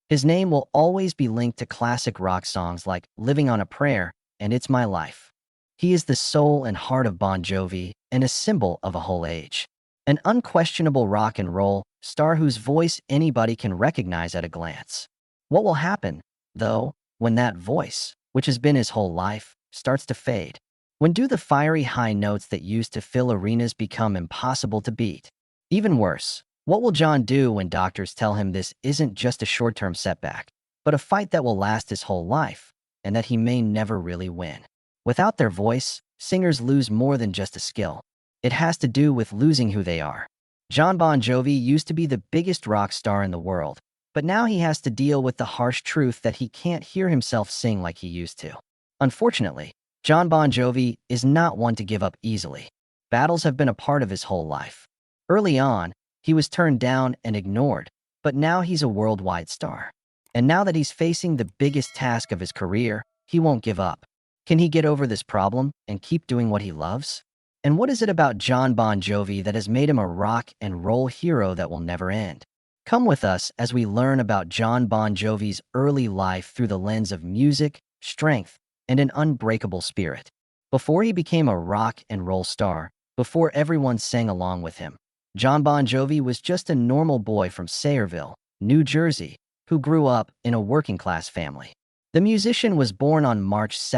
His name will always be linked to classic rock songs like Living on a Prayer and It's My Life. He is the soul and heart of Bon Jovi and a symbol of a whole age. An unquestionable rock and roll star whose voice anybody can recognize at a glance. What will happen, though, when that voice, which has been his whole life, starts to fade? When do the fiery high notes that used to fill arenas become impossible to beat? Even worse, what will Jon do when doctors tell him this isn't just a short-term setback, but a fight that will last his whole life, and that he may never really win? Without their voice, singers lose more than just a skill. It has to do with losing who they are. Jon Bon Jovi used to be the biggest rock star in the world, but now he has to deal with the harsh truth that he can't hear himself sing like he used to. Unfortunately, Jon Bon Jovi is not one to give up easily. Battles have been a part of his whole life. Early on, he was turned down and ignored, but now he's a worldwide star. And now that he's facing the biggest task of his career, he won't give up. Can he get over this problem and keep doing what he loves? And what is it about Jon Bon Jovi that has made him a rock and roll hero that will never end? Come with us as we learn about Jon Bon Jovi's early life through the lens of music, strength, and an unbreakable spirit. Before he became a rock and roll star, before everyone sang along with him, Jon Bon Jovi was just a normal boy from Sayreville, New Jersey, who grew up in a working-class family. The musician was born on March 2,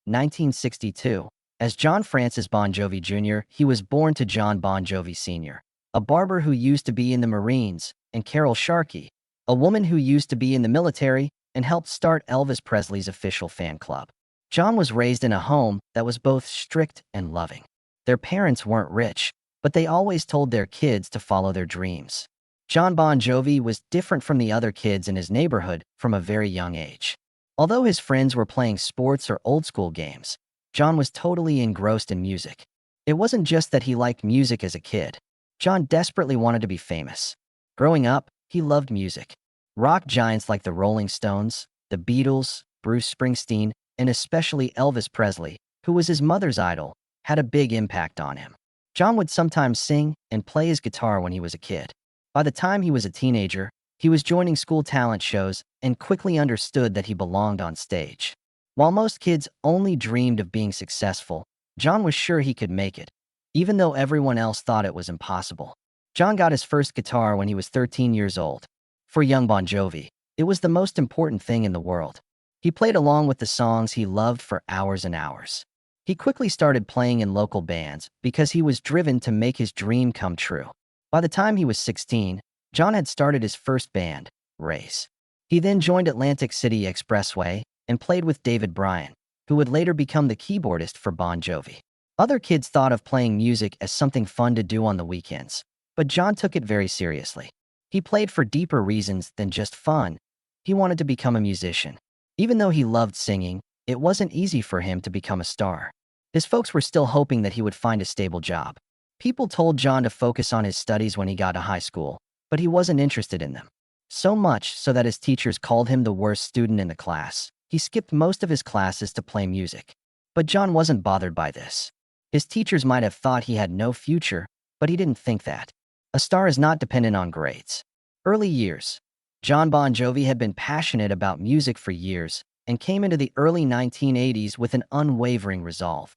1962. As John Francis Bon Jovi Jr., he was born to Jon Bon Jovi Sr., a barber who used to be in the Marines, and Carol Sharkey, a woman who used to be in the military and helped start Elvis Presley's official fan club. Jon was raised in a home that was both strict and loving. Their parents weren't rich, but they always told their kids to follow their dreams. Jon Bon Jovi was different from the other kids in his neighborhood from a very young age. Although his friends were playing sports or old-school games, Jon was totally engrossed in music. It wasn't just that he liked music as a kid. Jon desperately wanted to be famous. Growing up, he loved music. Rock giants like the Rolling Stones, the Beatles, Bruce Springsteen, and especially Elvis Presley, who was his mother's idol, had a big impact on him. Jon would sometimes sing and play his guitar when he was a kid. By the time he was a teenager, he was joining school talent shows and quickly understood that he belonged on stage. While most kids only dreamed of being successful, Jon was sure he could make it, even though everyone else thought it was impossible. Jon got his first guitar when he was 13 years old. For young Bon Jovi, it was the most important thing in the world. He played along with the songs he loved for hours and hours. He quickly started playing in local bands because he was driven to make his dream come true. By the time he was 16, Jon had started his first band, Race. He then joined Atlantic City Expressway and played with David Bryan, who would later become the keyboardist for Bon Jovi. Other kids thought of playing music as something fun to do on the weekends, but Jon took it very seriously. He played for deeper reasons than just fun. He wanted to become a musician. Even though he loved singing, it wasn't easy for him to become a star. His folks were still hoping that he would find a stable job. People told Jon to focus on his studies when he got to high school, but he wasn't interested in them. So much so that his teachers called him the worst student in the class. He skipped most of his classes to play music. But Jon wasn't bothered by this. His teachers might have thought he had no future, but he didn't think that. A star is not dependent on grades. Early years. Jon Bon Jovi had been passionate about music for years and came into the early 1980s with an unwavering resolve.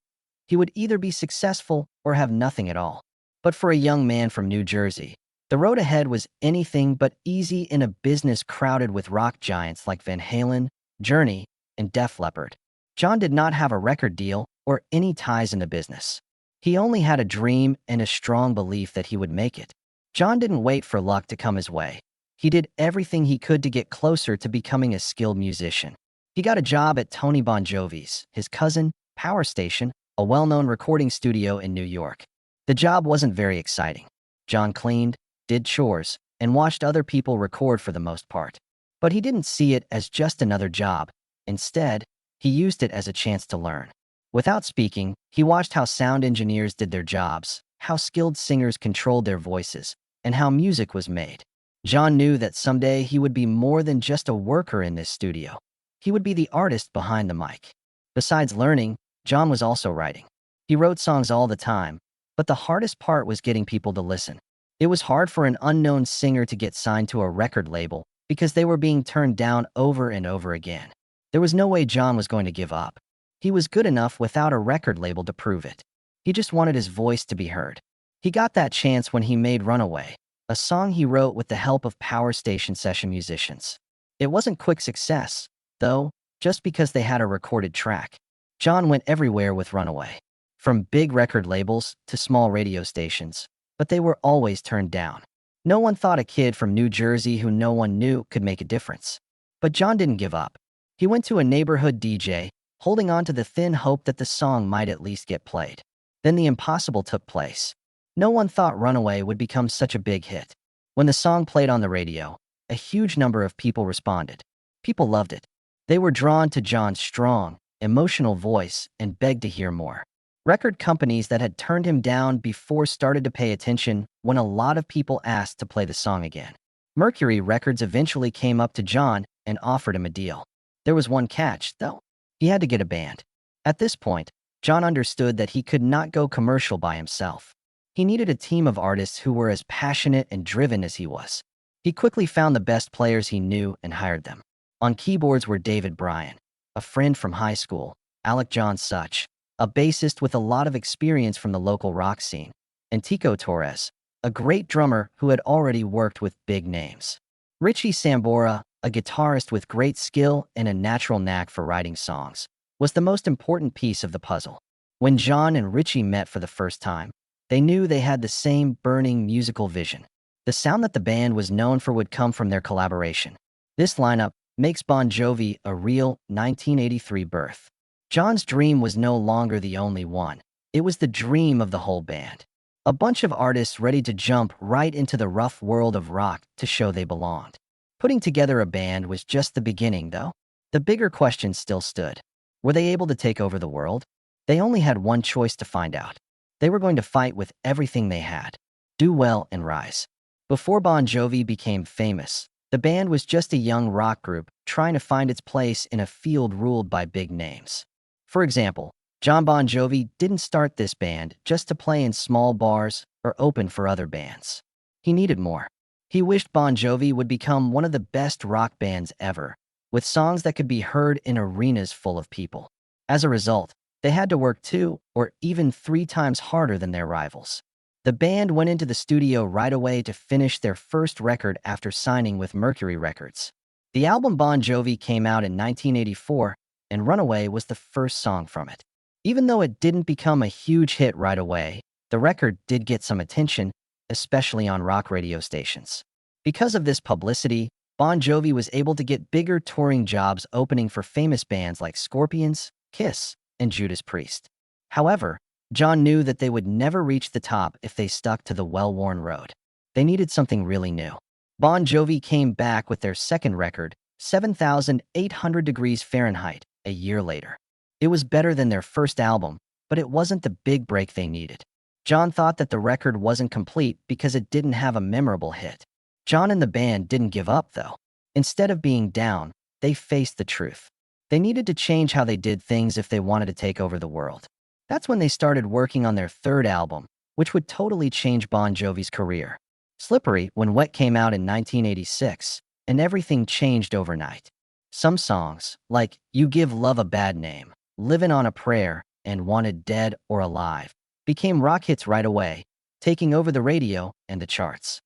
He would either be successful or have nothing at all. But for a young man from New Jersey, the road ahead was anything but easy in a business crowded with rock giants like Van Halen, Journey, and Def Leppard. Jon did not have a record deal or any ties in the business. He only had a dream and a strong belief that he would make it. Jon didn't wait for luck to come his way. He did everything he could to get closer to becoming a skilled musician. He got a job at Tony Bon Jovi's, his cousin, power station, a well-known recording studio in New York. The job wasn't very exciting. Jon cleaned, did chores, and watched other people record for the most part. But he didn't see it as just another job. Instead, he used it as a chance to learn. Without speaking, he watched how sound engineers did their jobs, how skilled singers controlled their voices, and how music was made. Jon knew that someday he would be more than just a worker in this studio. He would be the artist behind the mic. Besides learning, Jon was also writing. He wrote songs all the time, but the hardest part was getting people to listen. It was hard for an unknown singer to get signed to a record label because they were being turned down over and over again. There was no way Jon was going to give up. He was good enough without a record label to prove it. He just wanted his voice to be heard. He got that chance when he made Runaway, a song he wrote with the help of power station session musicians. It wasn't quick success, though, just because they had a recorded track. Jon went everywhere with Runaway, from big record labels to small radio stations, but they were always turned down. No one thought a kid from New Jersey who no one knew could make a difference. But Jon didn't give up. He went to a neighborhood DJ, holding on to the thin hope that the song might at least get played. Then the impossible took place. No one thought Runaway would become such a big hit. When the song played on the radio, a huge number of people responded. People loved it. They were drawn to Jon's strong, emotional voice and begged to hear more. Record companies that had turned him down before started to pay attention when a lot of people asked to play the song again. Mercury Records eventually came up to Jon and offered him a deal. There was one catch, though. He had to get a band. At this point, Jon understood that he could not go commercial by himself. He needed a team of artists who were as passionate and driven as he was. He quickly found the best players he knew and hired them. On keyboards were David Bryan, a friend from high school, Alec John Such, a bassist with a lot of experience from the local rock scene, and Tico Torres, a great drummer who had already worked with big names. Richie Sambora, a guitarist with great skill and a natural knack for writing songs, was the most important piece of the puzzle. When Jon and Richie met for the first time, they knew they had the same burning musical vision. The sound that the band was known for would come from their collaboration. This lineup makes Bon Jovi a real 1983 birth. Jon's dream was no longer the only one. It was the dream of the whole band. A bunch of artists ready to jump right into the rough world of rock to show they belonged. Putting together a band was just the beginning, though. The bigger question still stood. Were they able to take over the world? They only had one choice to find out. They were going to fight with everything they had, do well and rise. Before Bon Jovi became famous, the band was just a young rock group trying to find its place in a field ruled by big names. For example, Jon Bon Jovi didn't start this band just to play in small bars or open for other bands. He needed more. He wished Bon Jovi would become one of the best rock bands ever, with songs that could be heard in arenas full of people. As a result, they had to work 2 or even 3 times harder than their rivals. The band went into the studio right away to finish their first record after signing with Mercury Records. The album Bon Jovi came out in 1984, and Runaway was the first song from it. Even though it didn't become a huge hit right away, the record did get some attention, especially on rock radio stations. Because of this publicity, Bon Jovi was able to get bigger touring jobs opening for famous bands like Scorpions, Kiss, and Judas Priest. However, Jon knew that they would never reach the top if they stuck to the well-worn road. They needed something really new. Bon Jovi came back with their second record, 7,800 Degrees Fahrenheit, a year later. It was better than their first album, but it wasn't the big break they needed. Jon thought that the record wasn't complete because it didn't have a memorable hit. Jon and the band didn't give up, though. Instead of being down, they faced the truth. They needed to change how they did things if they wanted to take over the world. That's when they started working on their third album, which would totally change Bon Jovi's career. Slippery When Wet came out in 1986, and everything changed overnight. Some songs, like You Give Love a Bad Name, Livin' on a Prayer, and Wanted Dead or Alive, became rock hits right away, taking over the radio and the charts.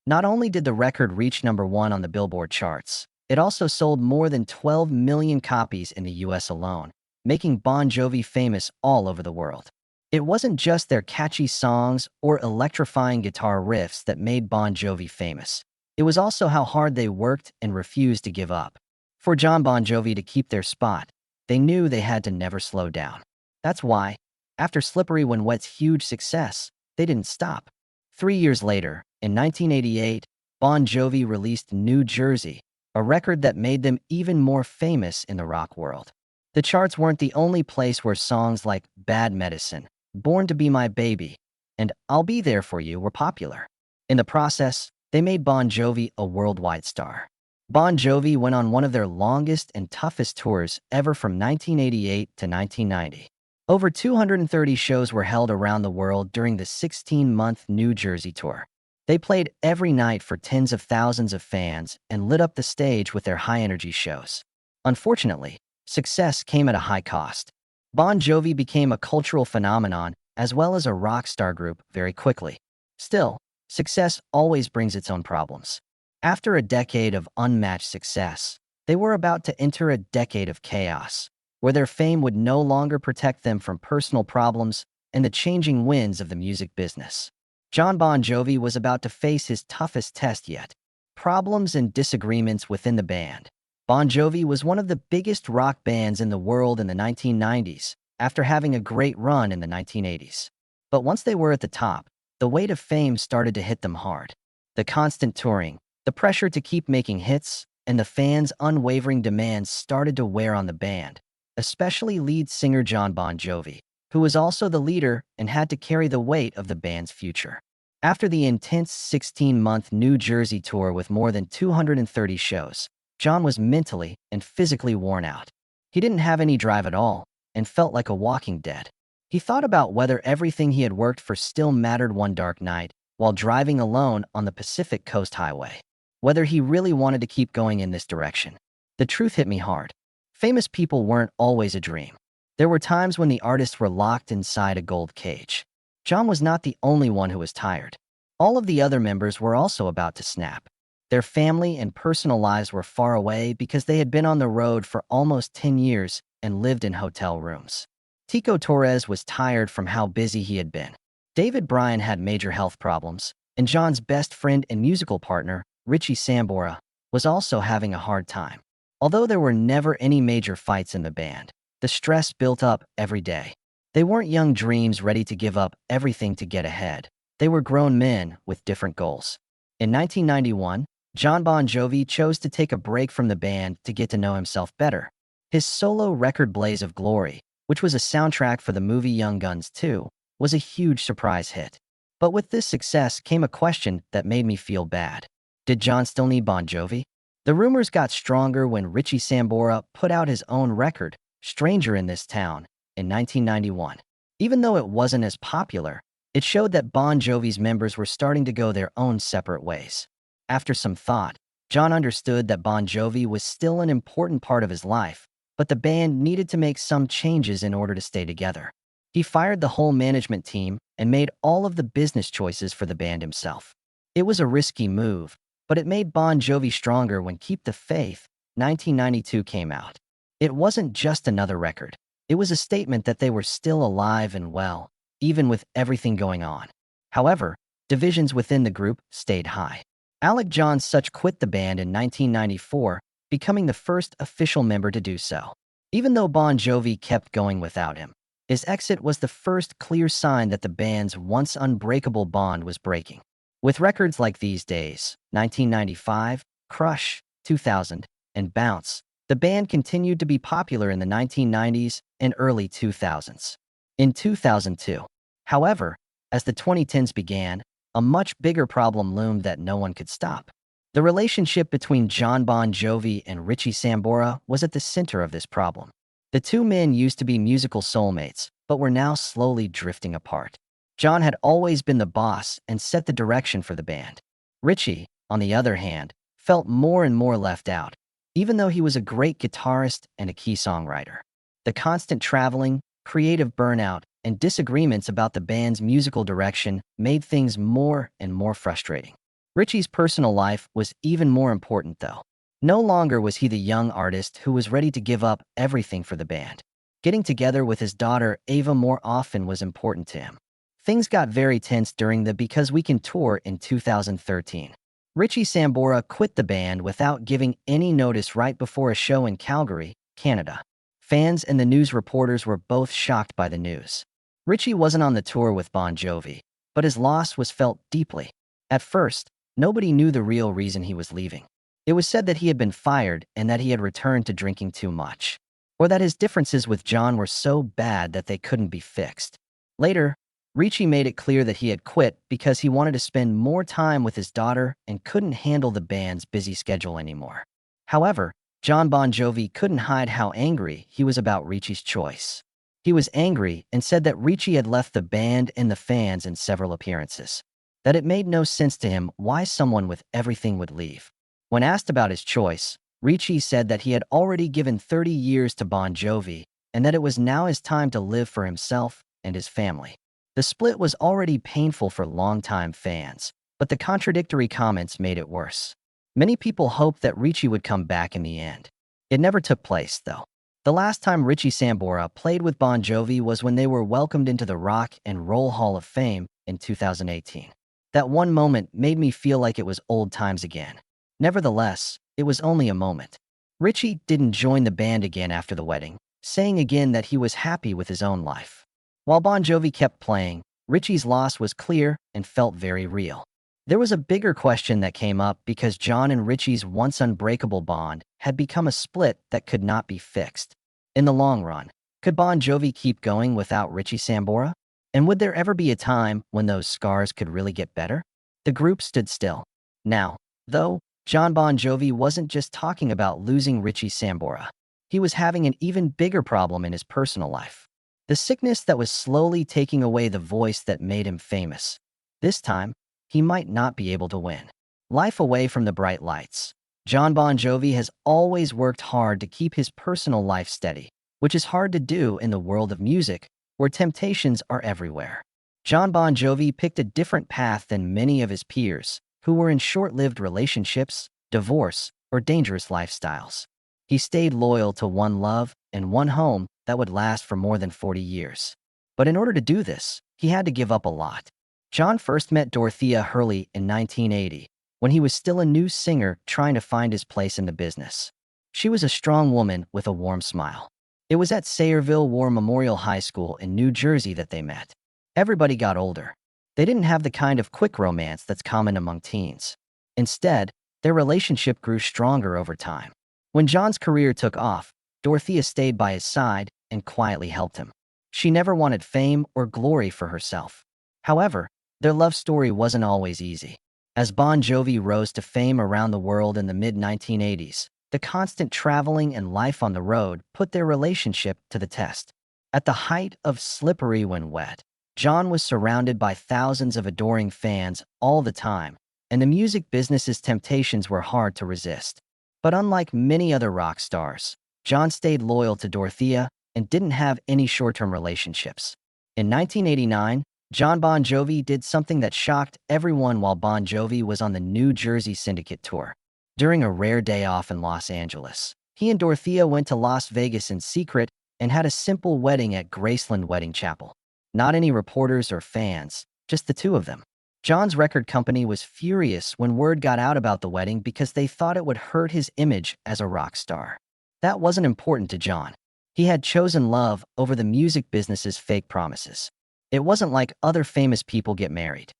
Not only did the record reach #1 on the Billboard charts, it also sold more than 12 million copies in the US alone, making Bon Jovi famous all over the world. It wasn't just their catchy songs or electrifying guitar riffs that made Bon Jovi famous. It was also how hard they worked and refused to give up. For Jon Bon Jovi to keep their spot, they knew they had to never slow down. That's why, after Slippery When Wet's huge success, they didn't stop. 3 years later, in 1988, Bon Jovi released New Jersey, a record that made them even more famous in the rock world. The charts weren't the only place where songs like Bad Medicine, Born to Be My Baby, and I'll Be There For You were popular. In the process, they made Bon Jovi a worldwide star. Bon Jovi went on one of their longest and toughest tours ever from 1988 to 1990. Over 230 shows were held around the world during the 16-month New Jersey tour. They played every night for tens of thousands of fans and lit up the stage with their high-energy shows. Unfortunately, success came at a high cost. Bon Jovi became a cultural phenomenon as well as a rock star group very quickly. Still, success always brings its own problems. After a decade of unmatched success, they were about to enter a decade of chaos, where their fame would no longer protect them from personal problems and the changing winds of the music business. Jon Bon Jovi was about to face his toughest test yet: problems and disagreements within the band. Bon Jovi was one of the biggest rock bands in the world in the 1990s, after having a great run in the 1980s. But once they were at the top, the weight of fame started to hit them hard. The constant touring, the pressure to keep making hits, and the fans' unwavering demands started to wear on the band, especially lead singer Jon Bon Jovi, who was also the leader and had to carry the weight of the band's future. After the intense 16-month New Jersey tour with more than 230 shows, Jon was mentally and physically worn out. He didn't have any drive at all and felt like a walking dead. He thought about whether everything he had worked for still mattered one dark night while driving alone on the Pacific Coast Highway. Whether he really wanted to keep going in this direction. The truth hit me hard. Famous people weren't always a dream. There were times when the artists were locked inside a gold cage. Jon was not the only one who was tired. All of the other members were also about to snap. Their family and personal lives were far away because they had been on the road for almost 10 years and lived in hotel rooms. Tico Torres was tired from how busy he had been. David Bryan had major health problems, and Jon's best friend and musical partner, Richie Sambora, was also having a hard time. Although there were never any major fights in the band, the stress built up every day. They weren't young dreams ready to give up everything to get ahead. They were grown men with different goals. In 1991, Jon Bon Jovi chose to take a break from the band to get to know himself better. His solo record Blaze of Glory, which was a soundtrack for the movie Young Guns 2, was a huge surprise hit. But with this success came a question that made me feel bad. Did Jon still need Bon Jovi? The rumors got stronger when Richie Sambora put out his own record, Stranger in This Town, in 1991. Even though it wasn't as popular, it showed that Bon Jovi's members were starting to go their own separate ways. After some thought, Jon understood that Bon Jovi was still an important part of his life, but the band needed to make some changes in order to stay together. He fired the whole management team and made all of the business choices for the band himself. It was a risky move, but it made Bon Jovi stronger when Keep the Faith, 1992 came out. It wasn't just another record. It was a statement that they were still alive and well, even with everything going on. However, divisions within the group stayed high. Alec John Such quit the band in 1994, becoming the first official member to do so. Even though Bon Jovi kept going without him, his exit was the first clear sign that the band's once unbreakable bond was breaking. With records like These Days, 1995, Crush, 2000, and Bounce, the band continued to be popular in the 1990s and early 2000s. In 2002, however, as the 2010s began, a much bigger problem loomed that no one could stop. The relationship between Jon Bon Jovi and Richie Sambora was at the center of this problem. The two men used to be musical soulmates, but were now slowly drifting apart. Jon had always been the boss and set the direction for the band. Richie, on the other hand, felt more and more left out, even though he was a great guitarist and a key songwriter. The constant traveling, creative burnout, and disagreements about the band's musical direction made things more and more frustrating. Richie's personal life was even more important, though. No longer was he the young artist who was ready to give up everything for the band. Getting together with his daughter Ava more often was important to him. Things got very tense during the Because We Can tour in 2013. Richie Sambora quit the band without giving any notice right before a show in Calgary, Canada. Fans and the news reporters were both shocked by the news. Richie wasn't on the tour with Bon Jovi, but his loss was felt deeply. At first, nobody knew the real reason he was leaving. It was said that he had been fired and that he had returned to drinking too much, or that his differences with Jon were so bad that they couldn't be fixed. Later, Richie made it clear that he had quit because he wanted to spend more time with his daughter and couldn't handle the band's busy schedule anymore. However, Jon Bon Jovi couldn't hide how angry he was about Richie's choice. He was angry and said that Richie had left the band and the fans in several appearances. that it made no sense to him why someone with everything would leave. When asked about his choice, Ricci said that he had already given 30 years to Bon Jovi and that it was now his time to live for himself and his family. The split was already painful for longtime fans, but the contradictory comments made it worse. Many people hoped that Ricci would come back in the end. It never took place, though. The last time Ricci Sambora played with Bon Jovi was when they were welcomed into the Rock and Roll Hall of Fame in 2018. That one moment made me feel like it was old times again. Nevertheless, it was only a moment. Ricci didn't join the band again after the wedding, saying again that he was happy with his own life. While Bon Jovi kept playing, Ricci's loss was clear and felt very real. There was a bigger question that came up because Jon and Ricci's once unbreakable bond had become a split that could not be fixed. In the long run, could Bon Jovi keep going without Ricci Sambora? And would there ever be a time when those scars could really get better? The group stood still. Now, though, Jon Bon Jovi wasn't just talking about losing Ricci Sambora. He was having an even bigger problem in his personal life. The sickness that was slowly taking away the voice that made him famous. This time, he might not be able to win. Life away from the bright lights. Jon Bon Jovi has always worked hard to keep his personal life steady, which is hard to do in the world of music, where temptations are everywhere. Jon Bon Jovi picked a different path than many of his peers, who were in short-lived relationships, divorce, or dangerous lifestyles. He stayed loyal to one love and one home that would last for more than 40 years. But in order to do this, he had to give up a lot. Jon first met Dorothea Hurley in 1980, when he was still a new singer trying to find his place in the business. She was a strong woman with a warm smile. It was at Sayreville War Memorial High School in New Jersey that they met. Everybody got older. They didn't have the kind of quick romance that's common among teens. Instead, their relationship grew stronger over time. When Jon's career took off, Dorothea stayed by his side and quietly helped him. She never wanted fame or glory for herself. However, their love story wasn't always easy. As Bon Jovi rose to fame around the world in the mid-1980s, the constant traveling and life on the road put their relationship to the test. At the height of Slippery When Wet, Jon was surrounded by thousands of adoring fans all the time, and the music business's temptations were hard to resist. But unlike many other rock stars, Jon stayed loyal to Dorothea and didn't have any short-term relationships. In 1989, Jon Bon Jovi did something that shocked everyone while Bon Jovi was on the New Jersey Syndicate tour. During a rare day off in Los Angeles, he and Dorothea went to Las Vegas in secret and had a simple wedding at Graceland Wedding Chapel. Not any reporters or fans, just the two of them. Jon's record company was furious when word got out about the wedding because they thought it would hurt his image as a rock star. That wasn't important to Jon. He had chosen love over the music business's fake promises. It wasn't like other famous people get married.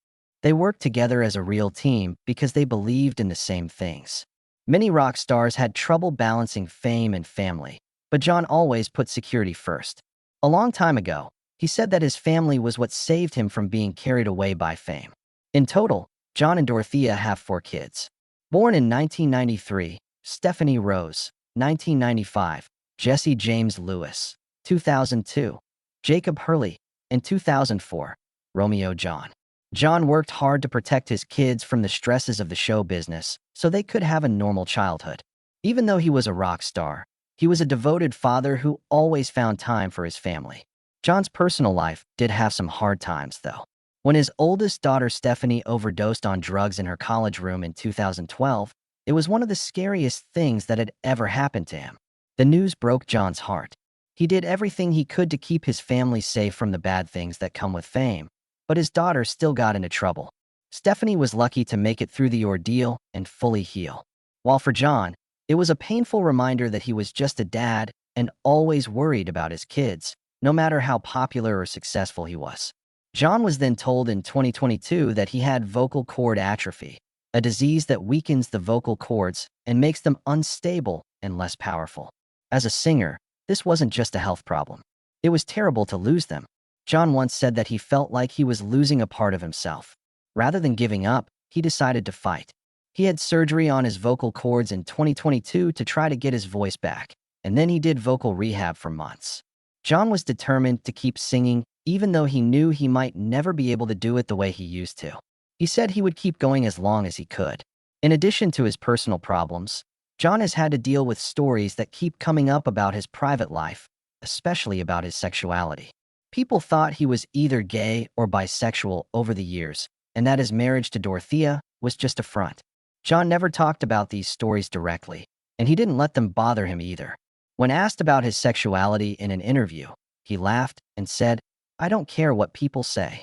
They worked together as a real team because they believed in the same things. Many rock stars had trouble balancing fame and family, but Jon always put security first. A long time ago, he said that his family was what saved him from being carried away by fame. In total, Jon and Dorothea have 4 kids. Born in 1993, Stephanie Rose, 1995, Jesse James Lewis, 2002, Jacob Hurley, in 2004, Romeo John. Jon worked hard to protect his kids from the stresses of the show business so they could have a normal childhood. Even though he was a rock star, he was a devoted father who always found time for his family. Jon's personal life did have some hard times, though. When his oldest daughter Stephanie overdosed on drugs in her college room in 2012, it was one of the scariest things that had ever happened to him. The news broke Jon's heart. He did everything he could to keep his family safe from the bad things that come with fame, but his daughter still got into trouble. Stephanie was lucky to make it through the ordeal and fully heal. While for Jon, it was a painful reminder that he was just a dad and always worried about his kids, no matter how popular or successful he was. Jon was then told in 2022 that he had vocal cord atrophy, a disease that weakens the vocal cords and makes them unstable and less powerful. As a singer, this wasn't just a health problem. It was terrible to lose them. Jon once said that he felt like he was losing a part of himself. Rather than giving up, he decided to fight. He had surgery on his vocal cords in 2022 to try to get his voice back, and then he did vocal rehab for months. Jon was determined to keep singing even though he knew he might never be able to do it the way he used to. He said he would keep going as long as he could. In addition to his personal problems, Jon has had to deal with stories that keep coming up about his private life, especially about his sexuality. People thought he was either gay or bisexual over the years, and that his marriage to Dorothea was just a front. Jon never talked about these stories directly, and he didn't let them bother him either. When asked about his sexuality in an interview, he laughed and said, "I don't care what people say.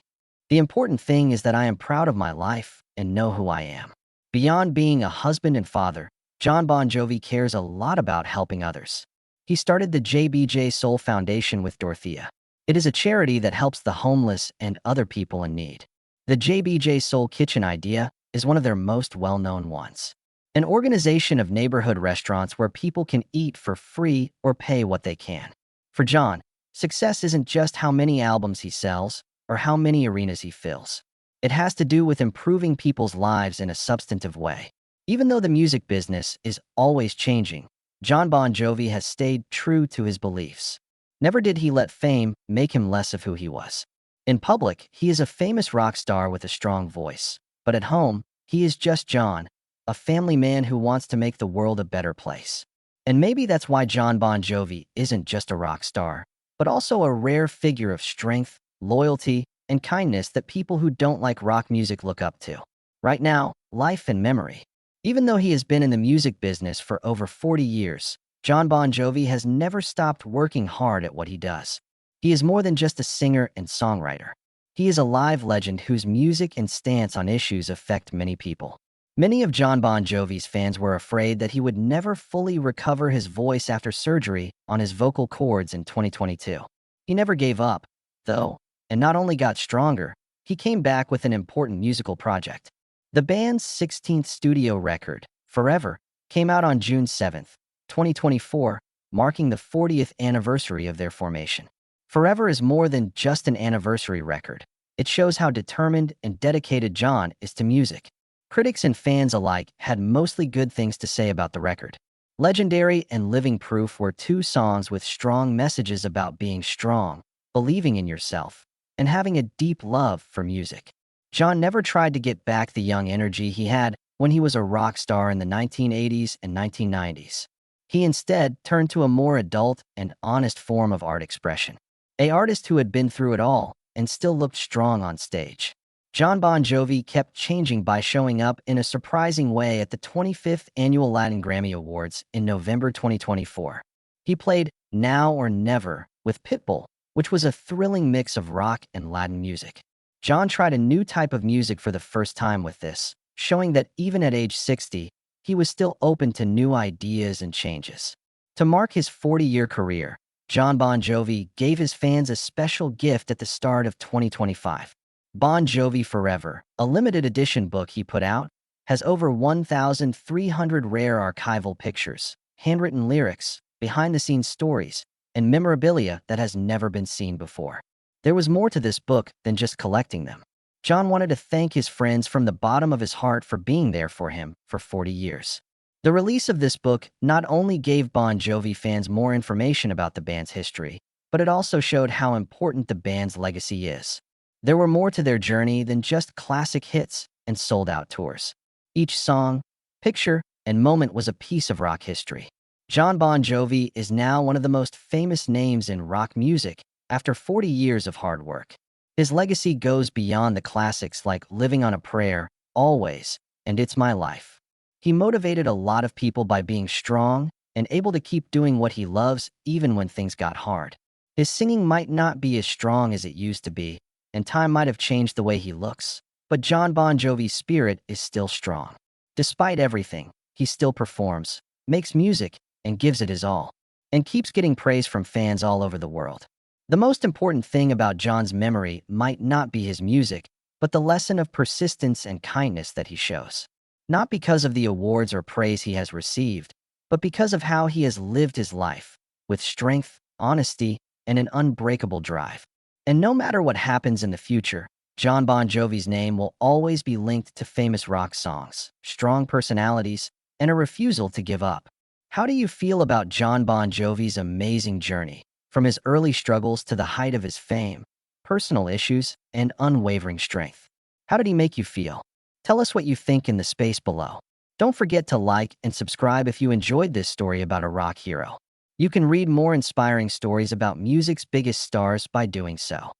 The important thing is that I am proud of my life and know who I am." Beyond being a husband and father, Jon Bon Jovi cares a lot about helping others. He started the JBJ Soul Foundation with Dorothea. It is a charity that helps the homeless and other people in need. The JBJ Soul Kitchen idea is one of their most well-known ones. An organization of neighborhood restaurants where people can eat for free or pay what they can. For Jon, success isn't just how many albums he sells or how many arenas he fills. It has to do with improving people's lives in a substantive way. Even though the music business is always changing, Jon Bon Jovi has stayed true to his beliefs. Never did he let fame make him less of who he was. In public, he is a famous rock star with a strong voice. But at home, he is just Jon, a family man who wants to make the world a better place. And maybe that's why Jon Bon Jovi isn't just a rock star, but also a rare figure of strength, loyalty, and kindness that people who don't like rock music look up to. Right now, life and memory. Even though he has been in the music business for over 40 years, Jon Bon Jovi has never stopped working hard at what he does. He is more than just a singer and songwriter. He is a live legend whose music and stance on issues affect many people. Many of Jon Bon Jovi's fans were afraid that he would never fully recover his voice after surgery on his vocal cords in 2022. He never gave up, though, and not only got stronger, he came back with an important musical project. The band's 16th studio record, Forever, came out on June 7, 2024, marking the 40th anniversary of their formation. Forever is more than just an anniversary record. It shows how determined and dedicated Jon is to music. Critics and fans alike had mostly good things to say about the record. Legendary and Living Proof were two songs with strong messages about being strong, believing in yourself, and having a deep love for music. Jon never tried to get back the young energy he had when he was a rock star in the 1980s and 1990s. He instead turned to a more adult and honest form of art expression. An artist who had been through it all and still looked strong on stage. Jon Bon Jovi kept changing by showing up in a surprising way at the 25th Annual Latin Grammy Awards in November 2024. He played Now or Never with Pitbull, which was a thrilling mix of rock and Latin music. Jon tried a new type of music for the first time with this, showing that even at age 60, he was still open to new ideas and changes. To mark his 40-year career, Jon Bon Jovi gave his fans a special gift at the start of 2025. Bon Jovi Forever, a limited edition book he put out, has over 1,300 rare archival pictures, handwritten lyrics, behind-the-scenes stories, and memorabilia that has never been seen before. There was more to this book than just collecting them. Jon wanted to thank his friends from the bottom of his heart for being there for him for 40 years. The release of this book not only gave Bon Jovi fans more information about the band's history, but it also showed how important the band's legacy is. There were more to their journey than just classic hits and sold-out tours. Each song, picture, and moment was a piece of rock history. Jon Bon Jovi is now one of the most famous names in rock music after 40 years of hard work. His legacy goes beyond the classics like Living on a Prayer, Always, and It's My Life. He motivated a lot of people by being strong and able to keep doing what he loves even when things got hard. His singing might not be as strong as it used to be, and time might have changed the way he looks, but Jon Bon Jovi's spirit is still strong. Despite everything, he still performs, makes music, and gives it his all, and keeps getting praise from fans all over the world. The most important thing about Jon's memory might not be his music, but the lesson of persistence and kindness that he shows. Not because of the awards or praise he has received, but because of how he has lived his life, with strength, honesty, and an unbreakable drive. And no matter what happens in the future, Jon Bon Jovi's name will always be linked to famous rock songs, strong personalities, and a refusal to give up. How do you feel about Jon Bon Jovi's amazing journey, from his early struggles to the height of his fame, personal issues, and unwavering strength? How did he make you feel? Tell us what you think in the space below. Don't forget to like and subscribe if you enjoyed this story about a rock hero. You can read more inspiring stories about music's biggest stars by doing so.